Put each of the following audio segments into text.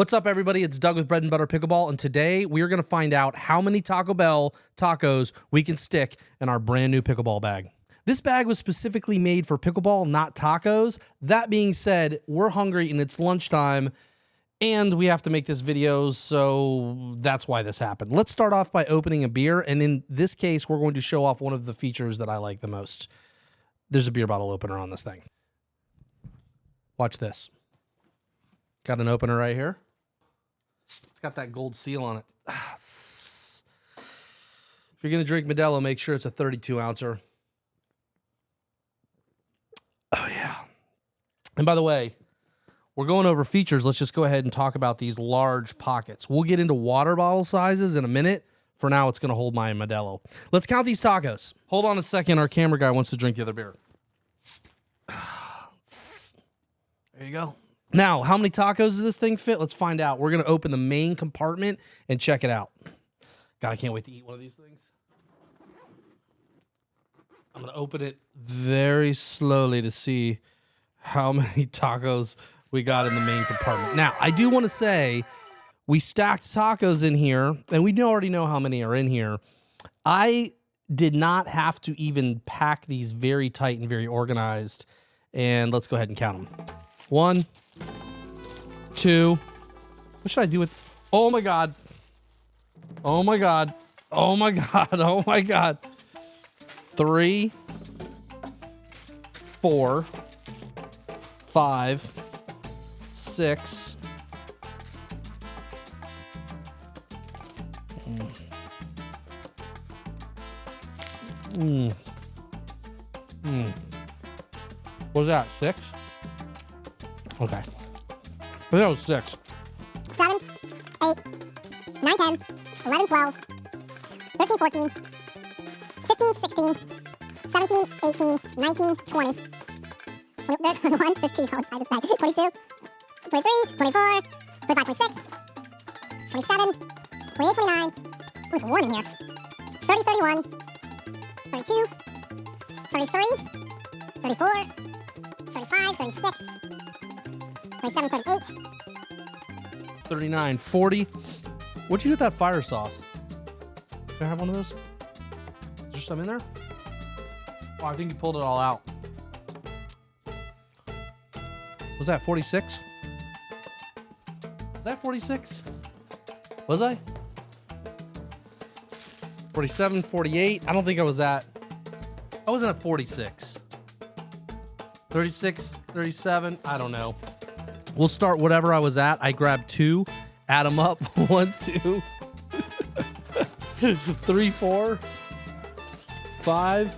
What's up, everybody? It's Doug with Bread and Butter Pickleball, and today we are going to find out how many Taco Bell tacos we can stick in our brand new pickleball bag. This bag was specifically made for pickleball, not tacos. That being said, we're hungry and it's lunchtime, and we have to make this video, so that's why this happened. Let's start off by opening a beer, and in this case, we're going to show off one of the features that I like the most. There's a beer bottle opener on this thing. Watch this. Got an opener right here. It's got that gold seal on it. If you're going to drink Modelo, make sure it's a 32-ouncer. Oh, yeah. And by the way, we're going over features. Let's just go ahead and talk about these large pockets. We'll get into water bottle sizes in a minute. For now, it's going to hold my Modelo. Let's count these tacos. Hold on a second. Our camera guy wants to drink the other beer. There you go. Now, how many tacos does this thing fit? Let's find out. We're going to open the main compartment and check it out. God, I can't wait to eat one of these things. I'm going to open it very slowly to see how many tacos we got in the main compartment. Now, I do want to say we stacked tacos in here, and we already know how many are in here. I did not have to even pack these very tight and very organized. And let's go ahead and count them. 1, 2. What should I do with? Oh my God. Oh my God. Oh my God. Oh my God. 3, 4, 5, 6. What was that? 6? Okay. That was 6. 7, 8, 9, 10, 11, 12, 13, 14, 15, 16, 17, 18, 19, 20. There's 21. There's 2 outside this bag. 22, 23, 24, 25, 26, 27, 28, 29. Ooh, it's warm in here. 30, 31, 32, 33, 34, 35, 36, 27, 38. 39, 40. What'd you do with that fire sauce? Can I have one of those? Is there some in there? Oh, I think you pulled it all out. Was that 46? Was that 46? Was I? 47, 48. I don't think I was at. I wasn't at 46. 36, 37. I don't know. We'll start whatever I was at. I grabbed 2, add them up. 1, 2, 3, 4, 5,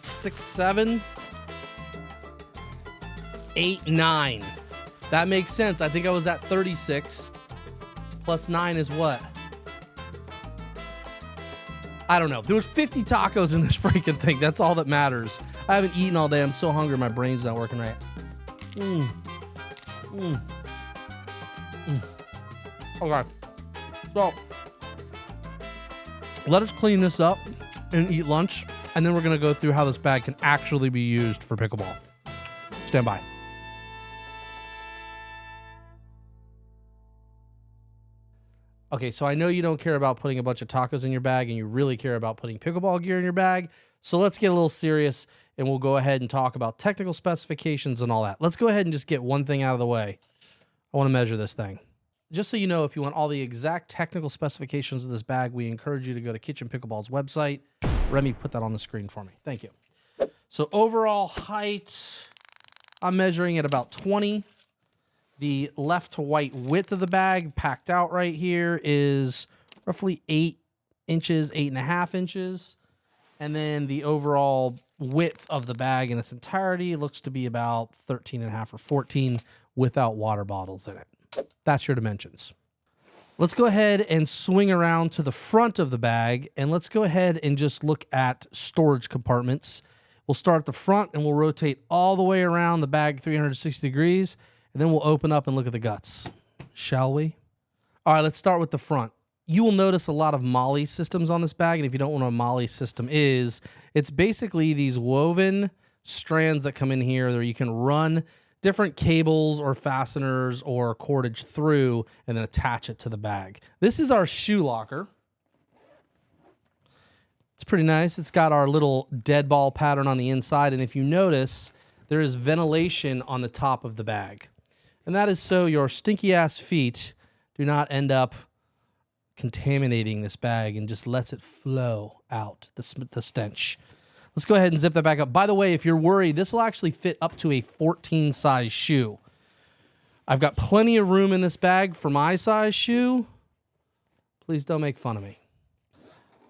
6, 7, 8, 9. That makes sense. I think I was at 36. Plus 9 is what? I don't know. There was 50 tacos in this freaking thing. That's all that matters. I haven't eaten all day. I'm so hungry. My brain's not working right. Okay. So, let us clean this up and eat lunch, and then we're going to go through how this bag can actually be used for pickleball. Stand by. Okay, so I know you don't care about putting a bunch of tacos in your bag, and you really care about putting pickleball gear in your bag. So let's get a little serious, and we'll go ahead and talk about technical specifications and all that. Let's go ahead and just get one thing out of the way. I want to measure this thing. Just so you know, if you want all the exact technical specifications of this bag, we encourage you to go to Kitchen Pickleball's website. Remy, put that on the screen for me. Thank you. So overall height, I'm measuring at about 20. The left to right width of the bag, packed out right here, is roughly 8 inches, 8.5 inches. And then the overall width of the bag in its entirety looks to be about 13.5 or 14 without water bottles in it. That's your dimensions. Let's go ahead and swing around to the front of the bag, and let's go ahead and just look at storage compartments. We'll start at the front, and we'll rotate all the way around the bag 360 degrees, and then we'll open up and look at the guts. Shall we? All right, let's start with the front. You will notice a lot of Molly systems on this bag, and if you don't know what a Molly system is, it's basically these woven strands that come in here that you can run different cables or fasteners or cordage through and then attach it to the bag. This is our shoe locker. It's pretty nice. It's got our little dead ball pattern on the inside. And if you notice, there is ventilation on the top of the bag. And that is so your stinky ass feet do not end up contaminating this bag and just lets it flow out, the stench. Let's go ahead and zip that back up. By the way, if you're worried, this will actually fit up to a 14 size shoe. I've got plenty of room in this bag for my size shoe. Please don't make fun of me.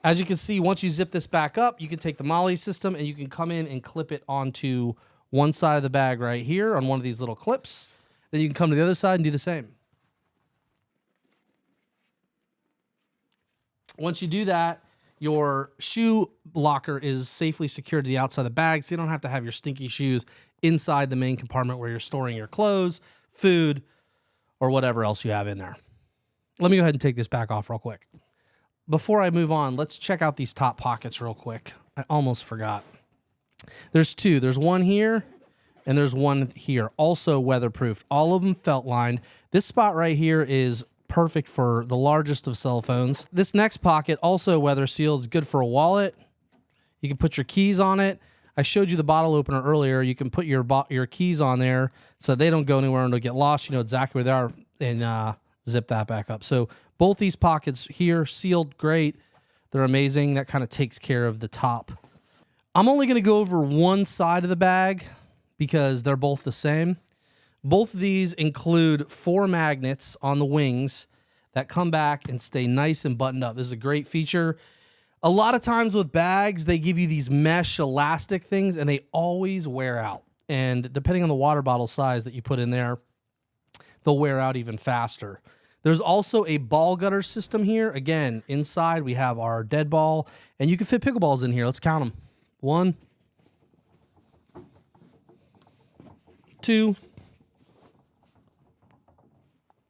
As you can see, once you zip this back up, you can take the Molly system and you can come in and clip it onto one side of the bag right here on one of these little clips. Then you can come to the other side and do the same. Once you do that, your shoe locker is safely secured to the outside of the bag, so you don't have to have your stinky shoes inside the main compartment where you're storing your clothes, food, or whatever else you have in there. Let me go ahead and take this back off real quick. Before I move on, let's check out these top pockets real quick. I almost forgot. There's two. There's one here, and there's one here. Also weatherproofed. All of them felt lined. This spot right here is perfect for the largest of cell phones. This next pocket, also weather sealed, is good for a wallet. You can put your keys on it. I showed you the bottle opener earlier. You can put your keys on there so they don't go anywhere and they'll get lost. You know exactly where they are, and zip that back up. So both these pockets here, sealed, great. They're amazing. That kind of takes care of the top. I'm only going to go over one side of the bag because they're both the same. Both of these include 4 magnets on the wings that come back and stay nice and buttoned up. This is a great feature. A lot of times with bags, they give you these mesh elastic things and they always wear out. And depending on the water bottle size that you put in there, they'll wear out even faster. There's also a ball gutter system here. Again, inside we have our dead ball, and you can fit pickleballs in here. Let's count them. 1, 2.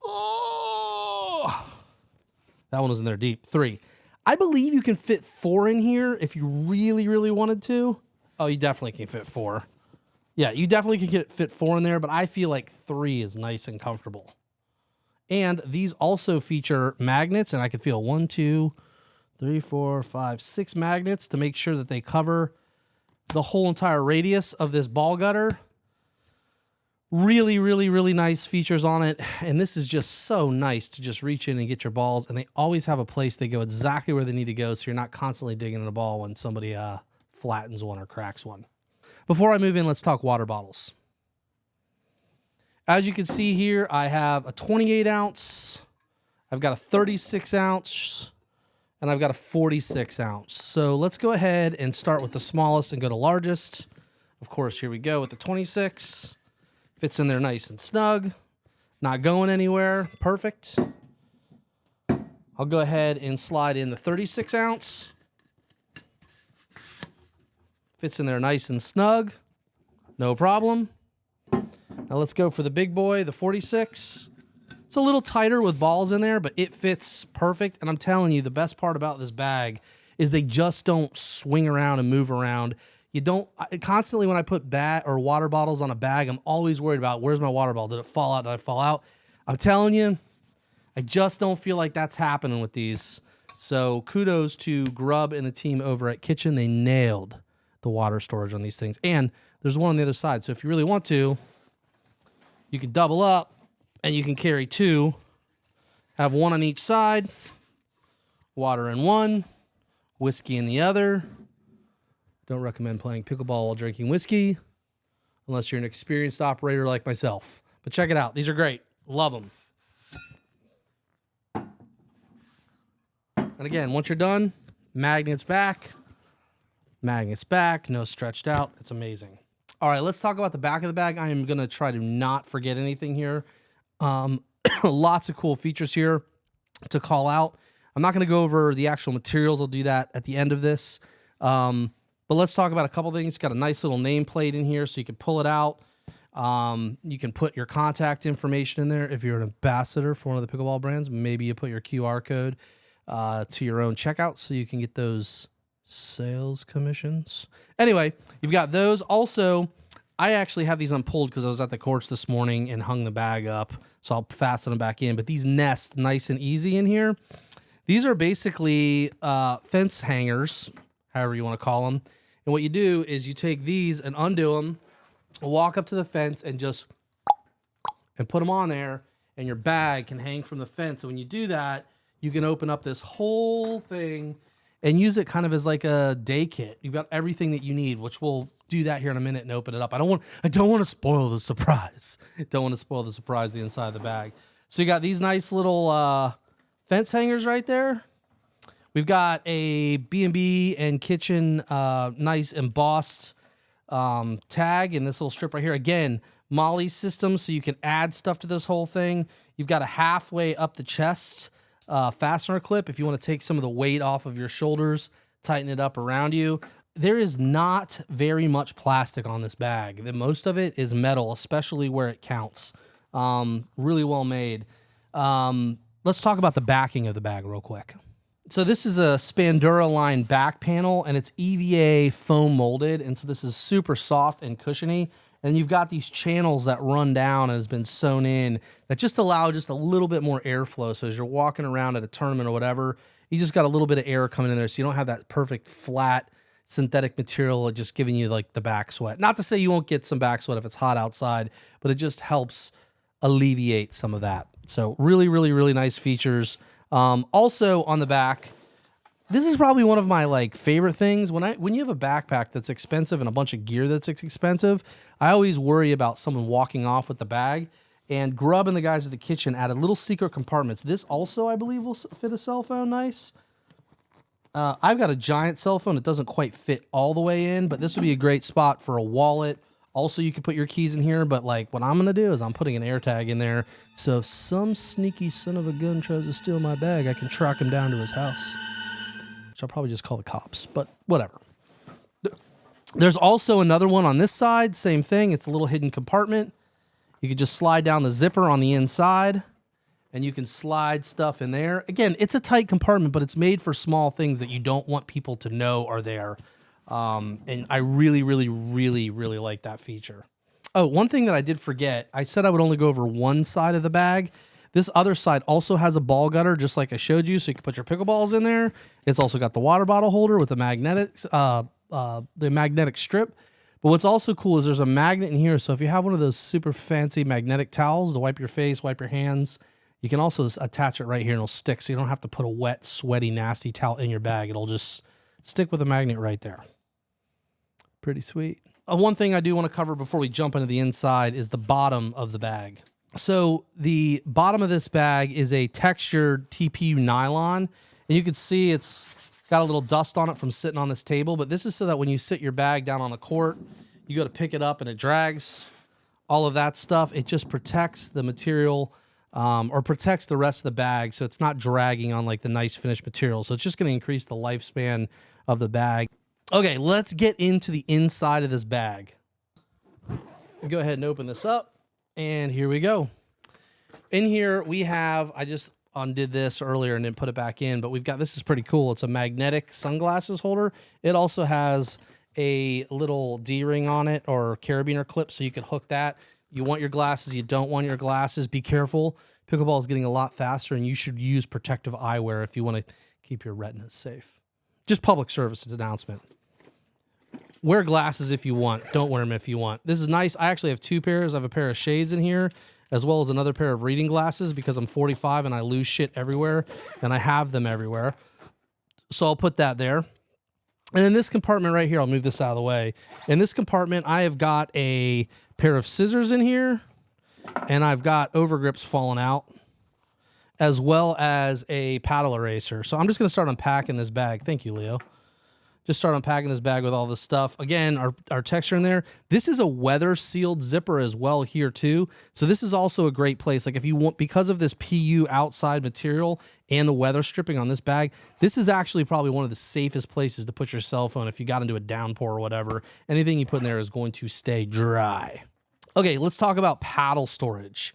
Oh, that one was in there deep. 3. I believe you can fit 4 in here if you really, really wanted to. Oh, you definitely can fit 4. Yeah, you definitely can fit 4 in there, but I feel like 3 is nice and comfortable. And these also feature magnets, and I can feel 1, 2, 3, 4, 5, 6 magnets to make sure that they cover the whole entire radius of this ball gutter. Really, really, really nice features on it. And this is just so nice to just reach in and get your balls. And they always have a place they go exactly where they need to go, so you're not constantly digging in a ball when somebody flattens one or cracks one. Before I move in, let's talk water bottles. As you can see here, I have a 28 ounce, I've got a 36 ounce, and I've got a 46 ounce. So let's go ahead and start with the smallest and go to largest. Of course, here we go with the 26. Fits in there nice and snug, not going anywhere, perfect. I'll go ahead and slide in the 36 ounce. Fits in there nice and snug, no problem. Now let's go for the big boy, the 46. It's a little tighter with balls in there, but it fits perfect. And I'm telling you, the best part about this bag is they just don't swing around and move around. You don't constantly, when I put bat or water bottles on a bag, I'm always worried about where's my water bottle? Did it fall out? Did I fall out? I'm telling you, I just don't feel like that's happening with these. So kudos to Grubb and the team over at Kitchen. They nailed the water storage on these things. And there's one on the other side. So if you really want to, you can double up and you can carry 2. Have 1 on each side. Water in one, whiskey in the other. Don't recommend playing pickleball while drinking whiskey unless you're an experienced operator like myself. But check it out. These are great. Love them. And again, once you're done, magnets back, no stretched out. It's amazing. All right, let's talk about the back of the bag. I am going to try to not forget anything here. Lots of cool features here to call out. I'm not going to go over the actual materials. I'll do that at the end of this. But let's talk about a couple things. It's got a nice little nameplate in here so you can pull it out. You can put your contact information in there. If you're an ambassador for one of the pickleball brands, maybe you put your QR code to your own checkout so you can get those sales commissions. Anyway, you've got those. Also, I actually have these unpulled because I was at the courts this morning and hung the bag up. So I'll fasten them back in. But these nest nice and easy in here. These are basically fence hangers, however you want to call them. And what you do is you take these and undo them, walk up to the fence and just put them on there, and your bag can hang from the fence. And when you do that, you can open up this whole thing and use it kind of as like a day kit. You've got everything that you need, which we'll do that here in a minute and open it up. I don't want to spoil the surprise. Don't want to spoil the surprise, the inside of the bag. So you got these nice little fence hangers right there. We've got a B&B and kitchen nice embossed tag in this little strip right here. Again, Molly system, so you can add stuff to this whole thing. You've got a halfway up the chest fastener clip if you want to take some of the weight off of your shoulders, tighten it up around you. There is not very much plastic on this bag. Most of it is metal, especially where it counts. Really well made. Let's talk about the backing of the bag real quick. So this is a Spandura line back panel, and it's EVA foam molded, and so this is super soft and cushiony. And you've got these channels that run down and has been sewn in that just allow just a little bit more airflow. So as you're walking around at a tournament or whatever, you just got a little bit of air coming in there, so you don't have that perfect flat synthetic material just giving you like the back sweat. Not to say you won't get some back sweat if it's hot outside, but it just helps alleviate some of that. So really, really, really nice features. Also on the back, this is probably one of my like favorite things. When you have a backpack that's expensive and a bunch of gear that's expensive, I always worry about someone walking off with the bag. And Grub and the guys at the kitchen added little secret compartments. This also, I believe, will fit a cell phone nice. I've got a giant cell phone. It doesn't quite fit all the way in, but this would be a great spot for a wallet. Also, you could put your keys in here, but like what I'm going to do is I'm putting an AirTag in there. So if some sneaky son of a gun tries to steal my bag, I can track him down to his house. Which I'll probably just call the cops, but whatever. There's also another one on this side. Same thing. It's a little hidden compartment. You could just slide down the zipper on the inside, and you can slide stuff in there. Again, it's a tight compartment, but it's made for small things that you don't want people to know are there. And I really, really, really, really like that feature. Oh, one thing that I did forget, I said I would only go over one side of the bag. This other side also has a ball gutter, just like I showed you, so you can put your pickleballs in there. It's also got the water bottle holder with the magnetic strip. But what's also cool is there's a magnet in here, so if you have one of those super fancy magnetic towels to wipe your face, wipe your hands, you can also attach it right here and it'll stick, so you don't have to put a wet, sweaty, nasty towel in your bag. It'll just stick with a magnet right there. Pretty sweet. One thing I do want to cover before we jump into the inside is the bottom of the bag. So the bottom of this bag is a textured TPU nylon, and you can see it's got a little dust on it from sitting on this table, but this is so that when you sit your bag down on the court, you go to pick it up and it drags, all of that stuff. It just protects the material or protects the rest of the bag, so it's not dragging on like the nice finished material. So it's just going to increase the lifespan of the bag. Okay, let's get into the inside of this bag. Go ahead and open this up, and here we go. In here we have, I just undid this earlier and then put it back in, but we've got, this is pretty cool. It's a magnetic sunglasses holder. It also has a little D-ring on it or carabiner clip, so you can hook that. You want your glasses, you don't want your glasses, be careful. Pickleball is getting a lot faster, and you should use protective eyewear if you want to keep your retinas safe. Just public service announcement. Wear glasses if you want. Don't wear them if you want. This is nice. I actually have two pairs. I have a pair of shades in here, as well as another pair of reading glasses because I'm 45 and I lose shit everywhere, and I have them everywhere. So I'll put that there. And in this compartment right here, I'll move this out of the way. In this compartment, I have got a pair of scissors in here, and I've got overgrips falling out, as well as a paddle eraser. So I'm just going to start unpacking this bag. Thank you, Leo. Just start unpacking this bag with all this stuff. Again, our texture in there. This is a weather sealed zipper as well here too. So this is also a great place. Like if you want, because of this PU outside material and the weather stripping on this bag, this is actually probably one of the safest places to put your cell phone if you got into a downpour or whatever. Anything you put in there is going to stay dry. Okay, let's talk about paddle storage.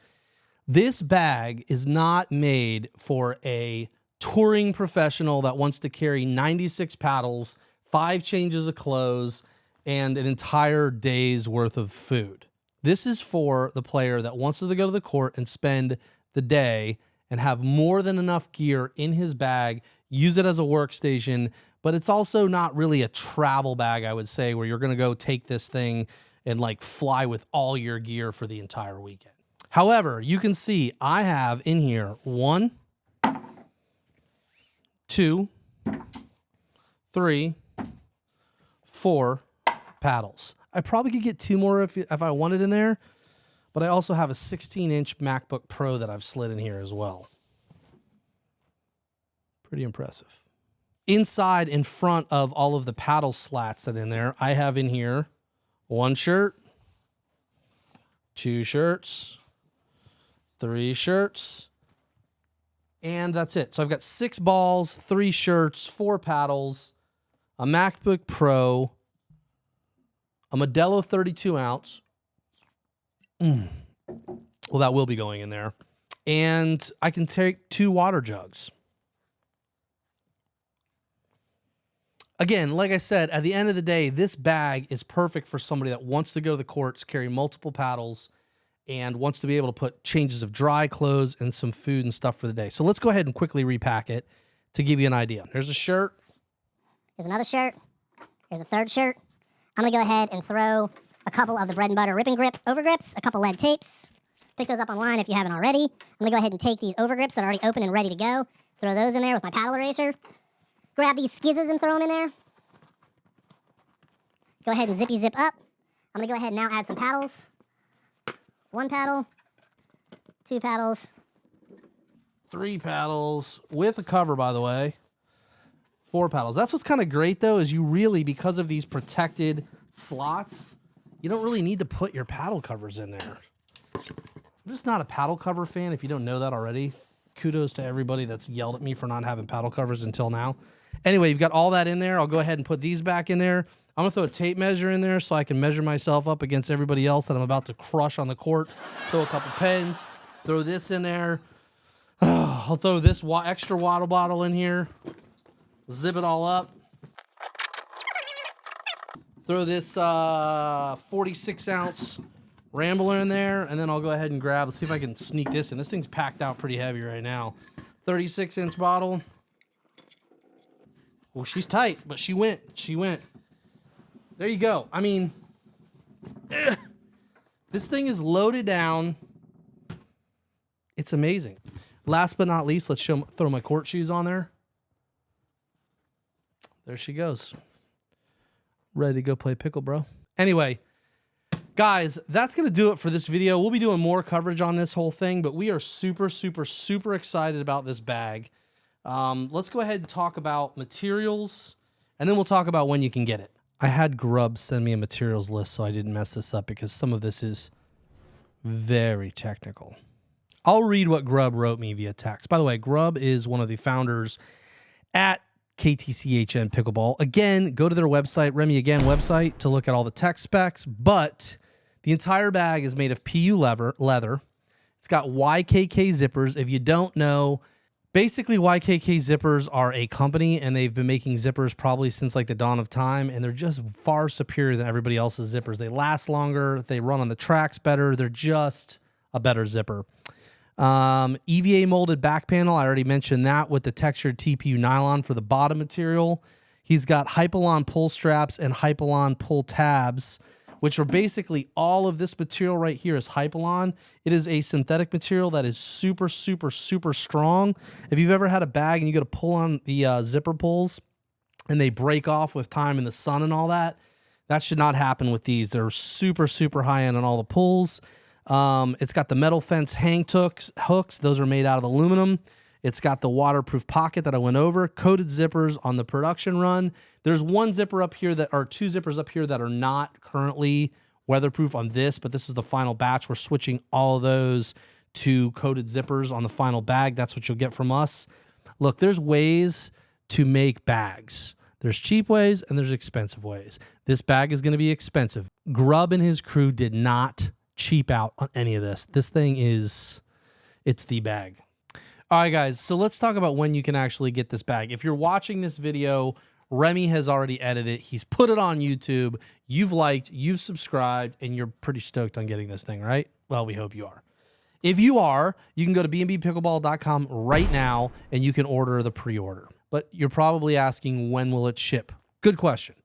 This bag is not made for a touring professional that wants to carry 96 paddles, 5 changes of clothes, and an entire day's worth of food. This is for the player that wants to go to the court and spend the day and have more than enough gear in his bag, use it as a workstation, but it's also not really a travel bag, I would say, where you're going to go take this thing and like fly with all your gear for the entire weekend. However, you can see I have in here 1, 2, 3, 4 paddles. I probably could get 2 more if I wanted in there, but I also have a 16-inch MacBook Pro that I've slid in here as well. Pretty impressive. Inside, in front of all of the paddle slats that in there, I have in here 1 shirt, 2 shirts, 3 shirts, and that's it. So I've got 6 balls, 3 shirts, 4 paddles, a MacBook Pro, a Modelo 32 ounce. Well, that will be going in there. And I can take 2 water jugs. Again, like I said, at the end of the day, this bag is perfect for somebody that wants to go to the courts, carry multiple paddles, and wants to be able to put changes of dry clothes and some food and stuff for the day. So let's go ahead and quickly repack it to give you an idea. There's a shirt. There's another shirt. There's a 3rd shirt. I'm going to go ahead and throw a couple of the bread and butter ripping grip overgrips, a couple lead tapes. Pick those up online if you haven't already. I'm going to go ahead and take these overgrips that are already open and ready to go, throw those in there with my paddle eraser. Grab these skizzes and throw them in there. Go ahead and zippy zip up. I'm going to go ahead and now add some paddles. 1 paddle, 2 paddles, 3 paddles with a cover, by the way. 4 paddles. That's what's kind of great, though, is you really, because of these protected slots, you don't really need to put your paddle covers in there. I'm just not a paddle cover fan, if you don't know that already. Kudos to everybody that's yelled at me for not having paddle covers until now. Anyway, you've got all that in there. I'll go ahead and put these back in there. I'm going to throw a tape measure in there so I can measure myself up against everybody else that I'm about to crush on the court. Throw a couple pens. Throw this in there. I'll throw this extra water bottle in here. Zip it all up. Throw this 46-ounce Rambler in there, and then I'll go ahead and grab. Let's see if I can sneak this in. This thing's packed out pretty heavy right now. 36-inch bottle. Well, she's tight, but she went. She went. There you go. I mean, this thing is loaded down. It's amazing. Last but not least, let's throw my court shoes on there. There she goes. Ready to go play pickle, bro. Anyway, guys, that's going to do it for this video. We'll be doing more coverage on this whole thing, but we are super, super, super excited about this bag. Let's go ahead and talk about materials, and then we'll talk about when you can get it. I had Grubb send me a materials list so I didn't mess this up because some of this is very technical. I'll read what Grubb wrote me via text. By the way, Grubb is one of the founders at KTCHN Pickleball. Again, go to their website, Remy Again website, to look at all the tech specs, but the entire bag is made of PU leather. It's got YKK zippers. If you don't know, basically YKK zippers are a company, and they've been making zippers probably since like the dawn of time, and they're just far superior than everybody else's zippers. They last longer. They run on the tracks better. They're just a better zipper. EVA molded back panel. I already mentioned that with the textured TPU nylon for the bottom material. He's got Hypalon pull straps and Hypalon pull tabs, which are basically all of this material right here is Hypalon. It is a synthetic material that is super, super, super strong. If you've ever had a bag and you got to pull on the zipper pulls and they break off with time in the sun and all that, that should not happen with these. They're super, super high end on all the pulls. It's got the metal fence hang hooks. Those are made out of aluminum. It's got the waterproof pocket that I went over. Coated zippers on the production run. There's one zipper up here that are 2 zippers up here that are not currently weatherproof on this, but this is the final batch. We're switching all of those to coated zippers on the final bag. That's what you'll get from us. Look, there's ways to make bags. There's cheap ways and there's expensive ways. This bag is going to be expensive. Grubb and his crew did not cheap out on any of this. This thing it's the bag. All right, guys, so let's talk about when you can actually get this bag. If you're watching this video Remy has already edited it. He's put it on YouTube. You've liked, you've subscribed, and you're pretty stoked on getting this thing, right? Well, we hope you are. If you are, you can go to bnbpickleball.com right now and you can order the pre-order. But you're probably asking, when will it ship? Good question.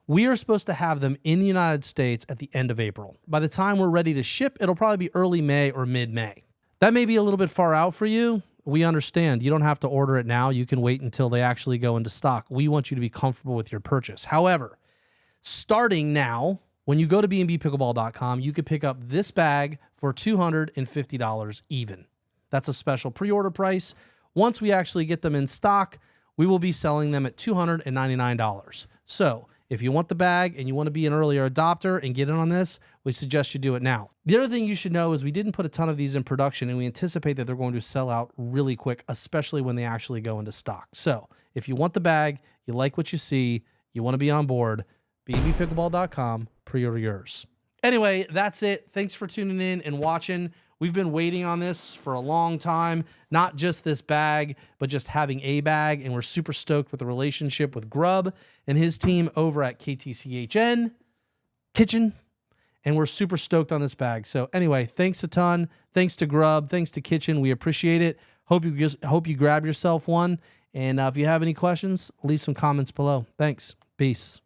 We are supposed to have them in the United States at the end of April. By the time we're ready to ship, it'll probably be early May or mid-May. That may be a little bit far out for you. We understand. You don't have to order it now. You can wait until they actually go into stock. We want you to be comfortable with your purchase. However, starting now, when you go to bnbpickleball.com, you can pick up this bag for $250 even. That's a special pre-order price. Once we actually get them in stock, we will be selling them at $299. So if you want the bag and you want to be an earlier adopter and get in on this, we suggest you do it now. The other thing you should know is we didn't put a ton of these in production, and we anticipate that they're going to sell out really quick, especially when they actually go into stock. So if you want the bag, you like what you see, you want to be on board, bnbpickleball.com, pre-order yours. Anyway, that's it. Thanks for tuning in and watching. We've been waiting on this for a long time, not just this bag, but just having a bag, and we're super stoked with the relationship with Grub and his team over at KTCHN Kitchen, and we're super stoked on this bag. So anyway, thanks a ton. Thanks to Grub. Thanks to Kitchen. We appreciate it. Hope you grab yourself one, and if you have any questions, leave some comments below. Thanks. Peace.